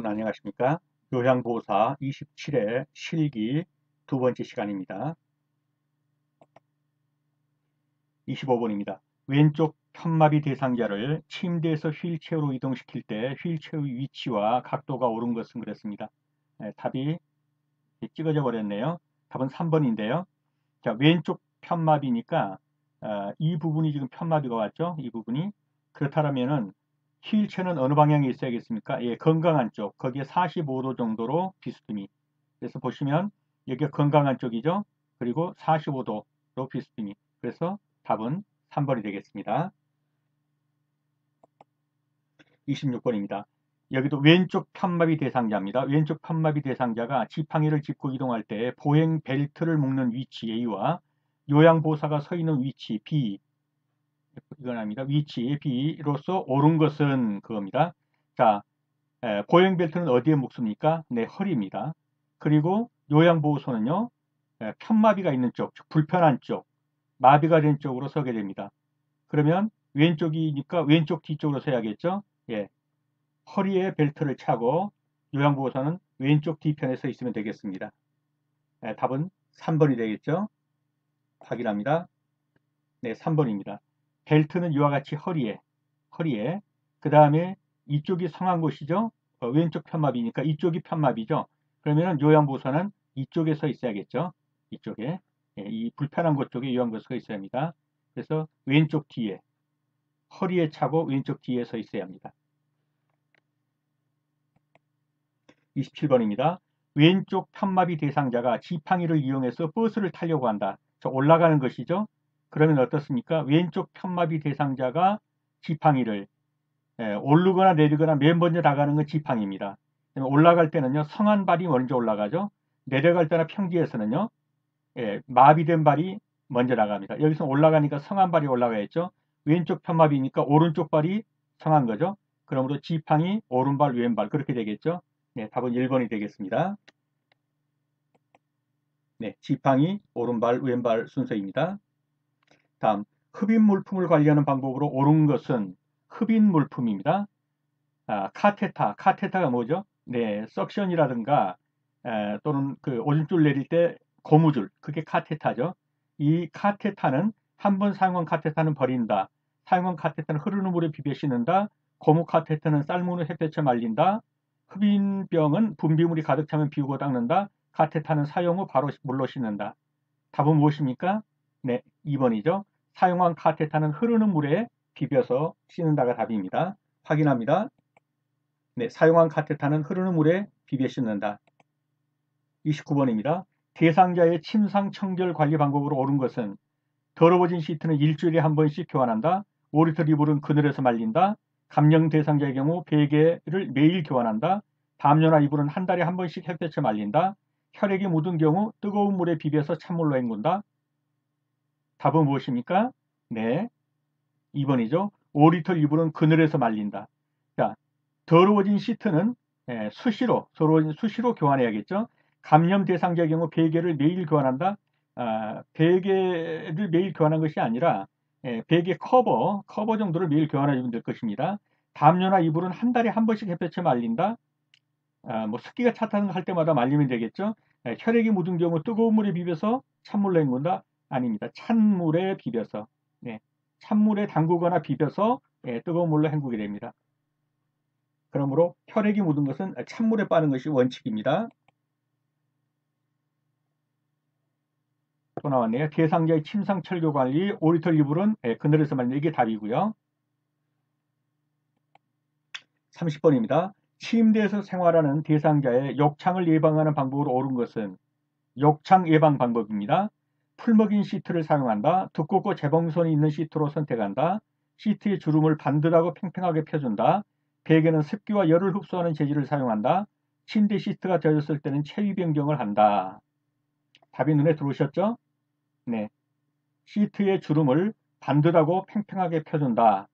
안녕하십니까? 요양보호사 27회 실기 두 번째 시간입니다. 25번입니다. 왼쪽 편마비 대상자를 침대에서 휠체어로 이동시킬 때 휠체어의 위치와 각도가 옳은 것은 그랬습니다. 답이 찍어져 버렸네요. 답은 3번인데요. 자, 왼쪽 편마비니까 이 부분이 지금 편마비가 왔죠? 이 부분이. 그렇다면은 휠체어는 어느 방향에 있어야겠습니까? 예, 건강한 쪽. 거기에 45도 정도로 비스듬히. 그래서 보시면 여기가 건강한 쪽이죠. 그리고 45도로 비스듬히. 그래서 답은 3번이 되겠습니다. 26번입니다. 여기도 왼쪽 편마비 대상자입니다. 왼쪽 편마비 대상자가 지팡이를 짚고 이동할 때 보행 벨트를 묶는 위치 A와 요양보호사가 서 있는 위치 B, 이건 아닙니다. 위치 B로서 옳은 것은 그겁니다. 자, 보행 벨트는 어디에 묶습니까? 네, 허리입니다. 그리고 요양보호소는요, 편마비가 있는 쪽, 불편한 쪽, 마비가 된 쪽으로 서게 됩니다. 그러면 왼쪽이니까 왼쪽 뒤쪽으로 서야겠죠? 예, 허리에 벨트를 차고 요양보호사는 왼쪽 뒤편에 서 있으면 되겠습니다. 답은 3번이 되겠죠? 확인합니다. 네, 3번입니다. 벨트는 이와 같이 허리에, 그 다음에 이쪽이 성한 곳이죠? 왼쪽 편마비니까 이쪽이 편마비죠? 그러면 요양보호사는 이쪽에 서 있어야겠죠? 이쪽에. 예, 이 불편한 곳 쪽에 요양보호사가 있어야 합니다. 그래서 왼쪽 뒤에, 허리에 차고 왼쪽 뒤에 서 있어야 합니다. 27번입니다. 왼쪽 편마비 대상자가 지팡이를 이용해서 버스를 타려고 한다. 올라가는 것이죠. 그러면 어떻습니까? 왼쪽 편마비 대상자가 지팡이를 오르거나 내리거나 맨 먼저 나가는 건 지팡이입니다. 올라갈 때는요, 성한 발이 먼저 올라가죠. 내려갈 때나 평지에서는요, 마비된 발이 먼저 나갑니다. 여기서 올라가니까 성한 발이 올라가겠죠. 왼쪽 편마비니까 오른쪽 발이 성한 거죠. 그러므로 지팡이, 오른발, 왼발 그렇게 되겠죠. 네, 답은 1번이 되겠습니다. 네, 지팡이, 오른발, 왼발 순서입니다. 다음, 흡입 물품을 관리하는 방법으로 옳은 것은 흡입 물품입니다. 카테타가 뭐죠? 네, 석션이라든가 또는 그 오줌줄 내릴 때 고무줄, 그게 카테타죠. 이 카테타는 한 번 사용한 카테타는 버린다. 사용한 카테타는 흐르는 물에 비벼 씻는다. 고무 카테타는 삶은 후 햇볕에 말린다. 흡인병은 분비물이 가득 차면 비우고 닦는다. 카테타는 사용 후 바로 물로 씻는다. 답은 무엇입니까? 네, 2번이죠. 사용한 카테타는 흐르는 물에 비벼서 씻는다가 답입니다. 확인합니다. 네, 사용한 카테타는 흐르는 물에 비벼 씻는다. 29번입니다. 대상자의 침상 청결 관리 방법으로 옳은 것은 더러워진 시트는 일주일에 한 번씩 교환한다. 오리털 이불은 그늘에서 말린다. 감염 대상자의 경우 베개를 매일 교환한다. 담요나 이불은 한 달에 한 번씩 햇볕에 말린다. 혈액이 묻은 경우 뜨거운 물에 비벼서 찬물로 헹군다. 답은 무엇입니까? 네, 2번이죠. 오리털 이불은 그늘에서 말린다. 자, 더러워진 시트는 수시로 교환해야겠죠. 감염 대상자의 경우 베개를 매일 교환한다. 베개를 매일 교환한 것이 아니라 베개 커버 정도를 매일 교환해주면 될 것입니다. 담요나 이불은 한 달에 한 번씩 햇볕에 말린다. 뭐 습기가 찼다는 거 할 때마다 말리면 되겠죠. 혈액이 묻은 경우 뜨거운 물에 비벼서 찬물로 헹군다. 아닙니다. 찬물에 비벼서, 찬물에 담그거나 비벼서 뜨거운 물로 헹구게 됩니다. 그러므로 혈액이 묻은 것은 찬물에 빠는 것이 원칙입니다. 또 나왔네요. 대상자의 침상 철교 관리, 오리털 이불은 그늘에서 말리는 이게 답이고요. 30번입니다. 침대에서 생활하는 대상자의 욕창을 예방하는 방법으로 옳은 것은 욕창 예방 방법입니다. 풀먹인 시트를 사용한다. 두껍고 재봉선이 있는 시트로 선택한다. 시트의 주름을 반듯하고 팽팽하게 펴준다. 베개는 습기와 열을 흡수하는 재질을 사용한다. 침대 시트가 젖었을 때는 체위 변경을 한다. 답이 눈에 들어오셨죠? 네. 시트의 주름을 반듯하고 팽팽하게 펴준다.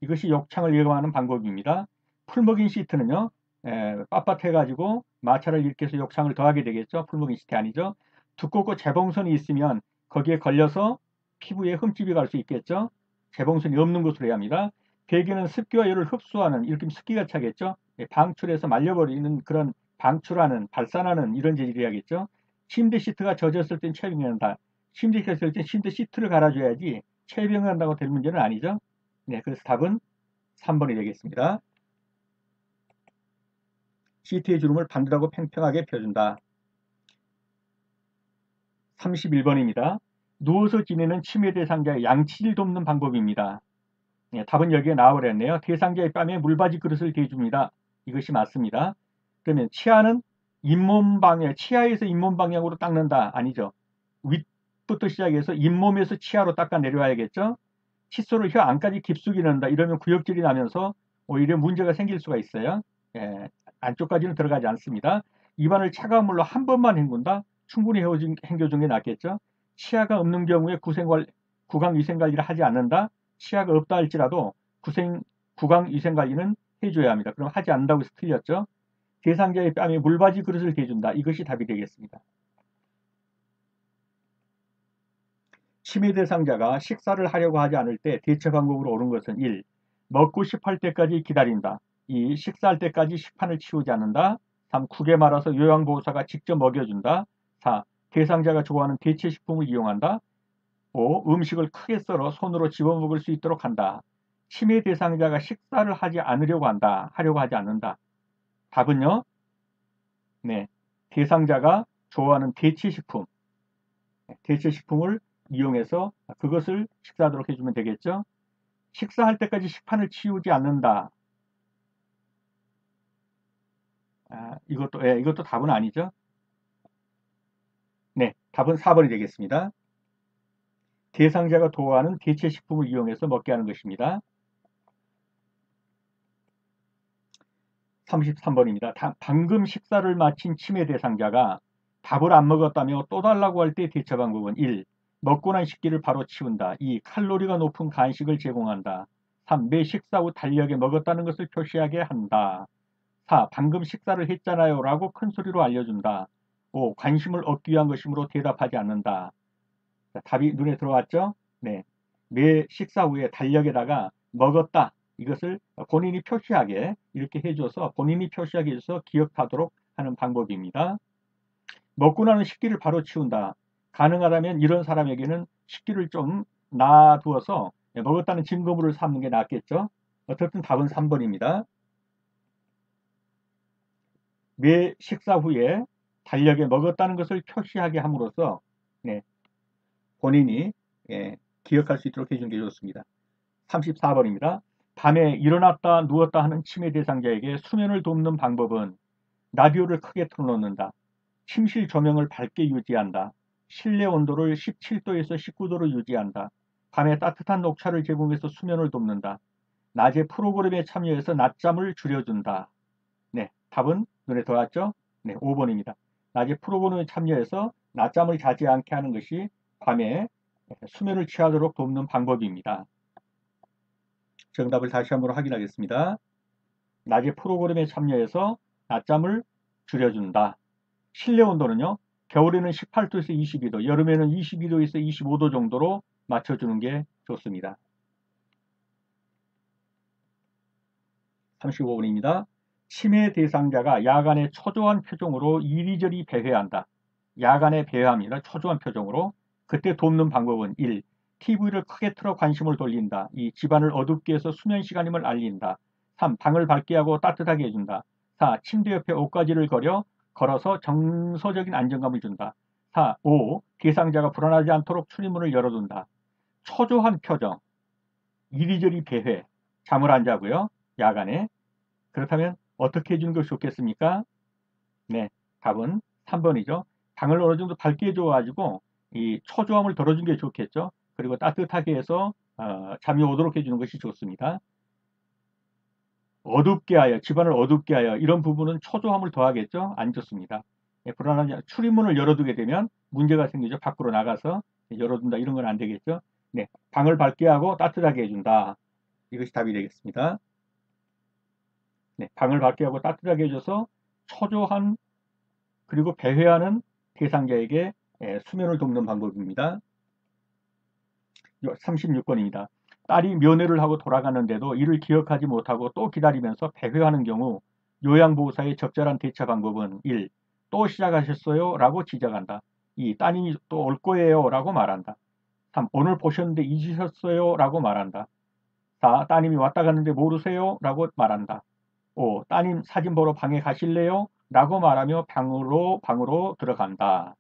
이것이 욕창을 예방하는 방법입니다. 풀먹인 시트는요, 빳빳해가지고 마찰을 일으켜서 욕창을 더하게 되겠죠. 풀먹인 시트 아니죠. 두껍고 재봉선이 있으면 거기에 걸려서 피부에 흠집이 갈 수 있겠죠. 재봉선이 없는 곳으로 해야 합니다. 베개는 습기와 열을 흡수하는, 이렇게 습기가 차겠죠. 방출해서 말려버리는 그런 방출하는, 발산하는 이런 재질이야겠죠. 침대 시트가 젖었을 땐 체병한다. 침대 시트가 젖을 땐 침대 시트를 갈아줘야지 체병한다고 될 문제는 아니죠. 네, 그래서 답은 3번이 되겠습니다. 시트의 주름을 반듯하고 팽팽하게 펴준다. 31번입니다. 누워서 지내는 치매 대상자의 양치질 돕는 방법입니다. 네, 답은 여기에 나와버렸네요. 대상자의 뺨에 물받이 그릇을 대줍니다. 이것이 맞습니다. 그러면 치아는 잇몸 방향, 치아에서 잇몸 방향으로 닦는다. 아니죠. 윗부터 시작해서 잇몸에서 치아로 닦아 내려와야겠죠. 칫솔을 혀 안까지 깊숙이 넣는다. 이러면 구역질이 나면서 오히려 문제가 생길 수가 있어요. 예, 안쪽까지는 들어가지 않습니다. 입안을 차가운 물로 한 번만 헹군다. 충분히 헹궈준 게 낫겠죠. 치아가 없는 경우에 구강위생관리를 하지 않는다. 치아가 없다 할지라도 구강위생관리는 해줘야 합니다. 그럼 하지 않는다고 해서 틀렸죠. 대상자의 뺨에 물받이 그릇을 대준다. 이것이 답이 되겠습니다. 치매 대상자가 식사를 하려고 하지 않을 때 대처 방법으로 옳은 것은 1. 먹고 싶을 때까지 기다린다. 2. 식사할 때까지 식판을 치우지 않는다. 3. 국에 말아서 요양보호사가 직접 먹여준다. 4. 대상자가 좋아하는 대체식품을 이용한다. 5. 음식을 크게 썰어 손으로 집어먹을 수 있도록 한다. 치매 대상자가 식사를 하려고 하지 않는다. 답은요? 네. 대상자가 좋아하는 대체식품을 이용해서 그것을 식사하도록 해주면 되겠죠. 식사할 때까지 식판을 치우지 않는다. 이것도 답은 아니죠. 네, 답은 4번이 되겠습니다. 대상자가 좋아하는 대체식품을 이용해서 먹게 하는 것입니다. 33번입니다. 방금 식사를 마친 치매 대상자가 밥을 안 먹었다며 또 달라고 할 때 대처 방법은 1. 먹고 난 식기를 바로 치운다. 2. 칼로리가 높은 간식을 제공한다. 3. 매 식사 후 달력에 먹었다는 것을 표시하게 한다. 4. 방금 식사를 했잖아요 라고 큰 소리로 알려준다. 5. 관심을 얻기 위한 것이므로 대답하지 않는다. 자, 답이 눈에 들어왔죠? 네. 매 식사 후에 달력에다가 먹었다. 이것을 본인이 표시하게 이렇게 해줘서 본인이 표시하게 해줘서 기억하도록 하는 방법입니다. 먹고 나는 식기를 바로 치운다. 가능하다면 이런 사람에게는 식기를 좀 놔두어서 먹었다는 증거물을 삼는 게 낫겠죠. 어쨌든 답은 3번입니다. 매 식사 후에 달력에 먹었다는 것을 표시하게 함으로써 네, 본인이 기억할 수 있도록 해주는 게 좋습니다. 34번입니다. 밤에 일어났다 누웠다 하는 치매 대상자에게 수면을 돕는 방법은 라디오를 크게 틀어놓는다. 침실 조명을 밝게 유지한다. 실내 온도를 17도에서 19도로 유지한다. 밤에 따뜻한 녹차를 제공해서 수면을 돕는다. 낮에 프로그램에 참여해서 낮잠을 줄여준다. 네, 답은 눈에 들어왔죠? 네, 5번입니다. 낮에 프로그램에 참여해서 낮잠을 자지 않게 하는 것이 밤에 수면을 취하도록 돕는 방법입니다. 정답을 다시 한번 확인하겠습니다. 낮에 프로그램에 참여해서 낮잠을 줄여준다. 실내 온도는요. 겨울에는 18도에서 22도, 여름에는 22도에서 25도 정도로 맞춰주는 게 좋습니다. 35번입니다. 치매 대상자가 야간에 초조한 표정으로 이리저리 배회한다. 야간에 배회합니다. 초조한 표정으로. 그때 돕는 방법은 1. TV를 크게 틀어 관심을 돌린다. 2. 집안을 어둡게 해서 수면 시간임을 알린다. 3. 방을 밝게 하고 따뜻하게 해준다. 4. 침대 옆에 옷가지를 걸어서 정서적인 안정감을 준다. 4. 5. 대상자가 불안하지 않도록 출입문을 열어둔다. 초조한 표정, 이리저리 배회, 잠을 안 자고요. 야간에. 그렇다면 어떻게 해주는 것이 좋겠습니까? 네, 답은 3번이죠. 방을 어느 정도 밝게 해줘가지고 이 초조함을 덜어준 게 좋겠죠. 그리고 따뜻하게 해서 잠이 오도록 해주는 것이 좋습니다. 어둡게 하여, 집안을 어둡게 하여 이런 부분은 초조함을 더하겠죠. 안 좋습니다. 불안한 출입문을 열어두게 되면 문제가 생기죠. 밖으로 나가서 열어둔다 이런 건 안 되겠죠. 네, 방을 밝게 하고 따뜻하게 해준다. 이것이 답이 되겠습니다. 네, 방을 밝게 하고 따뜻하게 해줘서 초조한 그리고 배회하는 대상자에게 수면을 돕는 방법입니다. 36번입니다. 딸이 면회를 하고 돌아가는데도 이를 기억하지 못하고 또 기다리면서 배회하는 경우 요양보호사의 적절한 대처 방법은 1. 또 시작하셨어요? 라고 지적한다. 2. 따님이 또 올 거예요? 라고 말한다. 3. 오늘 보셨는데 잊으셨어요? 라고 말한다. 4. 따님이 왔다 갔는데 모르세요? 라고 말한다. 5. 따님 사진 보러 방에 가실래요? 라고 말하며 방으로 들어간다.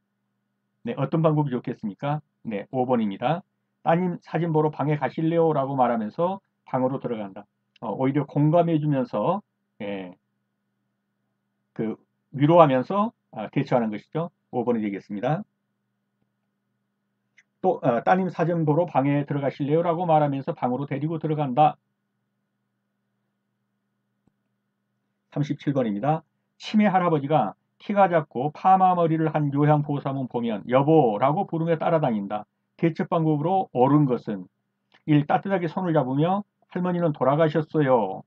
네, 어떤 방법이 좋겠습니까? 네, 5번입니다. 따님 사진 보러 방에 가실래요? 라고 말하면서 방으로 들어간다. 오히려 공감해주면서 예, 그 위로하면서 대처하는 것이죠. 5번이 되겠습니다. 또 따님 사진 보러 방에 들어가실래요? 라고 말하면서 방으로 데리고 들어간다. 37번입니다. 치매 할아버지가 키가 작고 파마 머리를 한 요양보호사만 보면 여보라고 부르며 따라다닌다. 대처 방법으로 옳은 것은 1. 따뜻하게 손을 잡으며 할머니는 돌아가셨어요.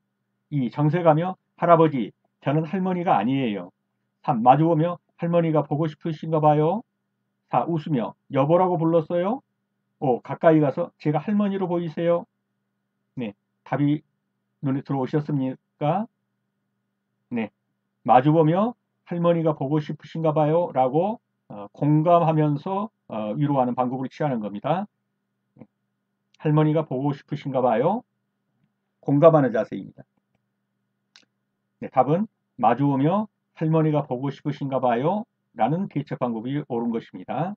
2. 정색하며 할아버지 저는 할머니가 아니에요. 3. 마주보며 할머니가 보고 싶으신가 봐요. 4. 웃으며 여보라고 불렀어요. 5. 가까이 가서 제가 할머니로 보이세요. 네, 답이 눈에 들어오셨습니까? 네, 마주보며 할머니가 보고 싶으신가 봐요 라고 공감하면서 위로하는 방법을 취하는 겁니다. 할머니가 보고 싶으신가 봐요. 공감하는 자세입니다. 네, 답은 마주오며 할머니가 보고 싶으신가 봐요 라는 대처 방법이 옳은 것입니다.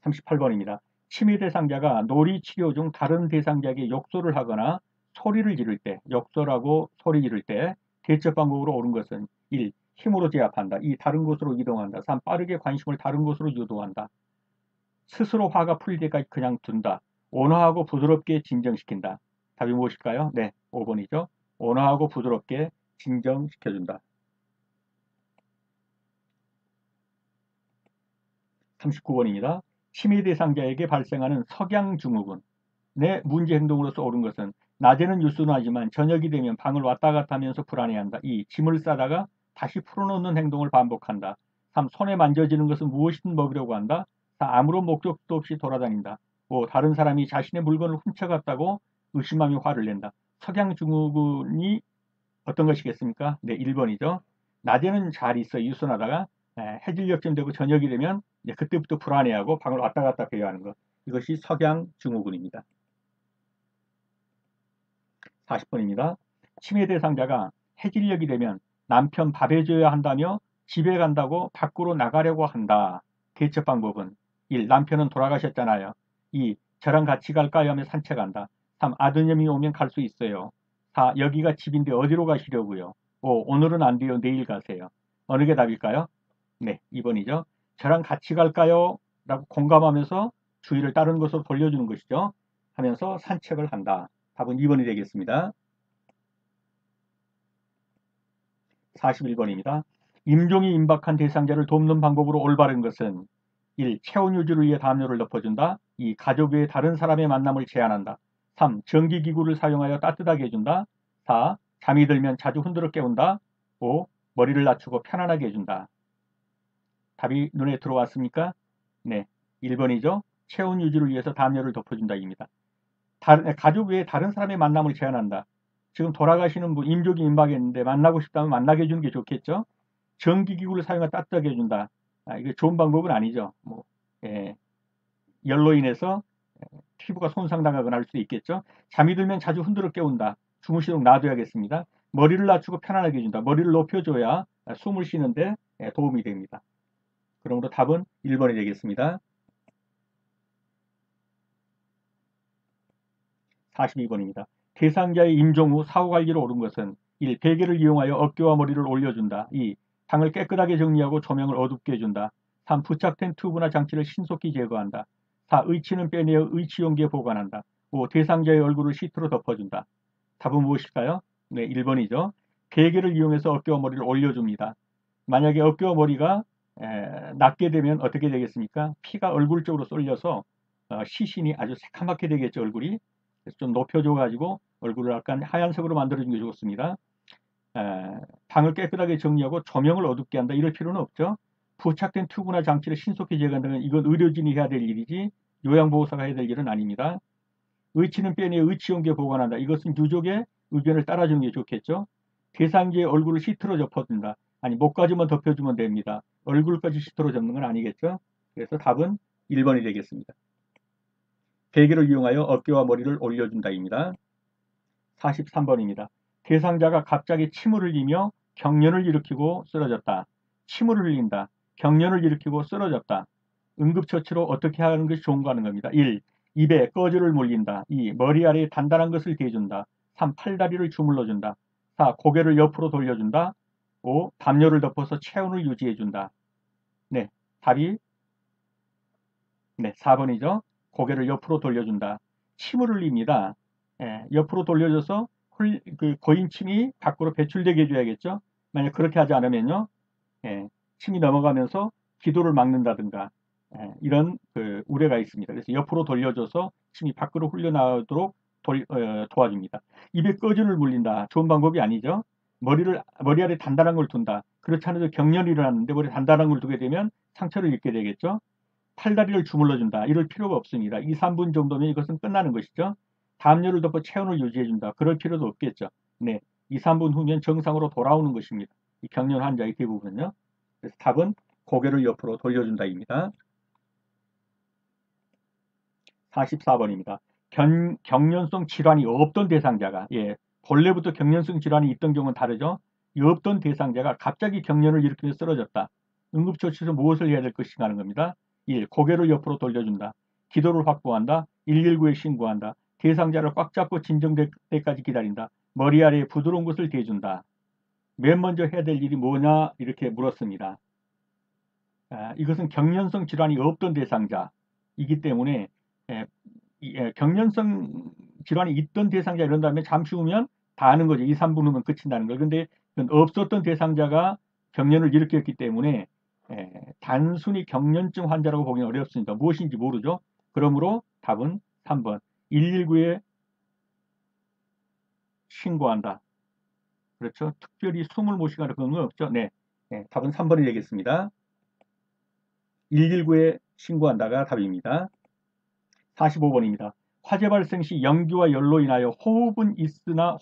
38번입니다. 치매 대상자가 놀이 치료 중 다른 대상자에게 욕설을 하거나 소리를 지를 때, 욕설하고 소리 지를 때 대처 방법으로 옳은 것은 1. 힘으로 제압한다. 2. 다른 곳으로 이동한다. 3. 빠르게 관심을 다른 곳으로 유도한다. 스스로 화가 풀릴 때까지 그냥 둔다. 온화하고 부드럽게 진정시킨다. 답이 무엇일까요? 네, 5번이죠. 온화하고 부드럽게 진정시켜준다. 39번입니다. 치매 대상자에게 발생하는 석양증후군의 문제 행동으로서 옳은 것은 낮에는 유순하지만 저녁이 되면 방을 왔다 갔다 하면서 불안해한다. 2. 짐을 싸다가 다시 풀어놓는 행동을 반복한다. 3. 손에 만져지는 것은 무엇이든 먹으려고 한다. 4. 아무런 목적도 없이 돌아다닌다. 5. 다른 사람이 자신의 물건을 훔쳐갔다고 의심하며 화를 낸다. 석양증후군이 어떤 것이겠습니까? 네, 1번이죠. 낮에는 잘 있어 유순하다가 해질녘쯤 되고 저녁이 되면 그때부터 불안해하고 방을 왔다 갔다 해야 하는 것. 이것이 석양증후군입니다. 40번입니다. 치매 대상자가 해질녘이 되면 남편 밥 해줘야 한다며 집에 간다고 밖으로 나가려고 한다. 대처 방법은 1. 남편은 돌아가셨잖아요. 2. 저랑 같이 갈까요? 하며 산책한다. 3. 아드님이 오면 갈 수 있어요. 4. 여기가 집인데 어디로 가시려고요? 5. 오늘은 안 돼요. 내일 가세요. 어느 게 답일까요? 네, 2번이죠. 저랑 같이 갈까요? 라고 공감하면서 주의를 다른 곳으로 돌려주는 것이죠. 하면서 산책을 한다. 답은 2번이 되겠습니다. 41번입니다. 임종이 임박한 대상자를 돕는 방법으로 올바른 것은 1. 체온 유지를 위해 담요를 덮어준다. 2. 가족 외에 다른 사람의 만남을 제한한다. 3. 전기기구를 사용하여 따뜻하게 해준다. 4. 잠이 들면 자주 흔들어 깨운다. 5. 머리를 낮추고 편안하게 해준다. 답이 눈에 들어왔습니까? 네, 1번이죠. 체온 유지를 위해서 담요를 덮어준다입니다. 가족 외에 다른 사람의 만남을 제한한다. 지금 돌아가시는 분, 임종이 임박했는데 만나고 싶다면 만나게 해주는 게 좋겠죠. 전기기구를 사용해 따뜻하게 해준다. 이게 좋은 방법은 아니죠. 열로 인해서 피부가 손상당하거나 할 수도 있겠죠. 잠이 들면 자주 흔들어 깨운다. 주무시도록 놔둬야겠습니다. 머리를 낮추고 편안하게 해준다. 머리를 높여줘야 숨을 쉬는데 도움이 됩니다. 그러므로 답은 1번이 되겠습니다. 42번입니다. 대상자의 임종 후 사후관리로 옳은 것은 1. 베개를 이용하여 어깨와 머리를 올려준다. 2. 방을 깨끗하게 정리하고 조명을 어둡게 해준다. 3. 부착된 튜브나 장치를 신속히 제거한다. 4. 의치는 빼내어 의치용기에 보관한다. 5. 대상자의 얼굴을 시트로 덮어준다. 답은 무엇일까요? 네, 1번이죠. 베개를 이용해서 어깨와 머리를 올려줍니다. 만약에 어깨와 머리가 낮게 되면 어떻게 되겠습니까? 피가 얼굴 쪽으로 쏠려서 시신이 아주 새카맣게 되겠죠, 얼굴이. 그래서 좀 높여줘가지고 얼굴을 약간 하얀색으로 만들어주는 게 좋습니다. 방을 깨끗하게 정리하고 조명을 어둡게 한다. 이럴 필요는 없죠. 부착된 튜브나 장치를 신속히 제거한다면 이건 의료진이 해야 될 일이지 요양보호사가 해야 될 일은 아닙니다. 의치는 빼내 의치용기에 보관한다. 이것은 유족의 의견을 따라주는 게 좋겠죠. 대상자의 얼굴을 시트로 덮어준다. 아니 목까지만 덮여주면 됩니다. 얼굴까지 시트로 접는 건 아니겠죠. 그래서 답은 1번이 되겠습니다. 베개를 이용하여 어깨와 머리를 올려준다입니다. 43번입니다. 대상자가 갑자기 침을 흘리며 경련을 일으키고 쓰러졌다. 침을 흘린다. 경련을 일으키고 쓰러졌다. 응급처치로 어떻게 하는 것이 좋은가 하는 겁니다. 1. 입에 꺼즈를 물린다. 2. 머리 아래에 단단한 것을 대준다. 3. 팔다리를 주물러준다. 4. 고개를 옆으로 돌려준다. 5. 담요를 덮어서 체온을 유지해준다. 네, 답이 4번이죠. 고개를 옆으로 돌려준다. 침을 흘립니다. 옆으로 돌려줘서 그 고인 침이 밖으로 배출되게 해줘야겠죠. 만약 그렇게 하지 않으면요, 침이 넘어가면서 기도를 막는다든가 이런 그 우려가 있습니다. 그래서 옆으로 돌려줘서 침이 밖으로 흘려나오도록 도와줍니다. 입에 꺼즈를 물린다. 좋은 방법이 아니죠. 머리 아래 단단한 걸 둔다. 그렇지 않아도 경련이 일어났는데 머리에 단단한 걸 두게 되면 상처를 입게 되겠죠. 팔다리를 주물러준다. 이럴 필요가 없습니다. 2, 3분 정도면 이것은 끝나는 것이죠. 담요를 덮어 체온을 유지해준다. 그럴 필요도 없겠죠. 네, 2, 3분 후면 정상으로 돌아오는 것입니다. 이 경련 환자의 대부분은요. 그래서 답은 고개를 옆으로 돌려준다입니다. 44번입니다. 경련성 질환이 없던 대상자가 본래부터 경련성 질환이 있던 경우는 다르죠. 없던 대상자가 갑자기 경련을 일으키며 쓰러졌다. 응급처치에서 무엇을 해야 될 것인가 하는 겁니다. 1. 고개를 옆으로 돌려준다. 기도를 확보한다. 119에 신고한다. 대상자를 꽉 잡고 진정될 때까지 기다린다. 머리 아래에 부드러운 것을 대준다. 맨 먼저 해야 될 일이 뭐냐 이렇게 물었습니다. 이것은 경련성 질환이 없던 대상자이기 때문에 경련성 질환이 있던 대상자 이런 다음에 잠시 후면 다 아는 거죠. 2, 3분 후면 끝인다는 걸. 근데 없었던 대상자가 경련을 일으켰기 때문에 단순히 경련증 환자라고 보기는 어렵습니다. 무엇인지 모르죠. 그러므로 답은 3번. 119에 신고한다. 그렇죠. 특별히 숨을 못 쉬거나 그런 건 없죠. 네. 답은 3번이 되겠습니다. 119에 신고한다가 답입니다. 45번입니다. 화재 발생 시 연기와 열로 인하여 호흡은 있으나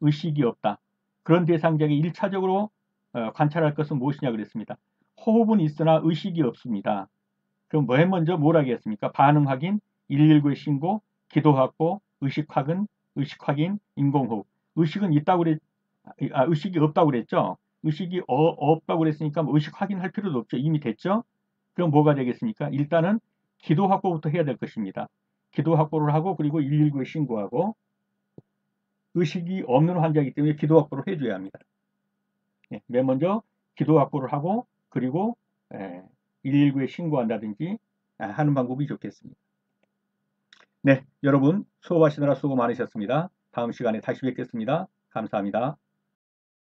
의식이 없다. 그런 대상자에게 1차적으로 관찰할 것은 무엇이냐 그랬습니다. 호흡은 있으나 의식이 없습니다. 그럼 맨 먼저 뭘 하겠습니까? 반응 확인, 119에 신고, 기도 확보, 의식 확인, 인공호흡. 의식은 있다고 의식이 없다고 그랬죠? 의식이 없다고 그랬으니까 의식 확인할 필요도 없죠. 이미 됐죠? 그럼 뭐가 되겠습니까? 일단은 기도 확보부터 해야 될 것입니다. 기도 확보를 하고 그리고 119에 신고하고 의식이 없는 환자이기 때문에 기도 확보를 해줘야 합니다. 맨 먼저 기도 확보를 하고 그리고 119에 신고한다든지 하는 방법이 좋겠습니다. 네, 여러분 수업하시느라 수고 많으셨습니다. 다음 시간에 다시 뵙겠습니다. 감사합니다.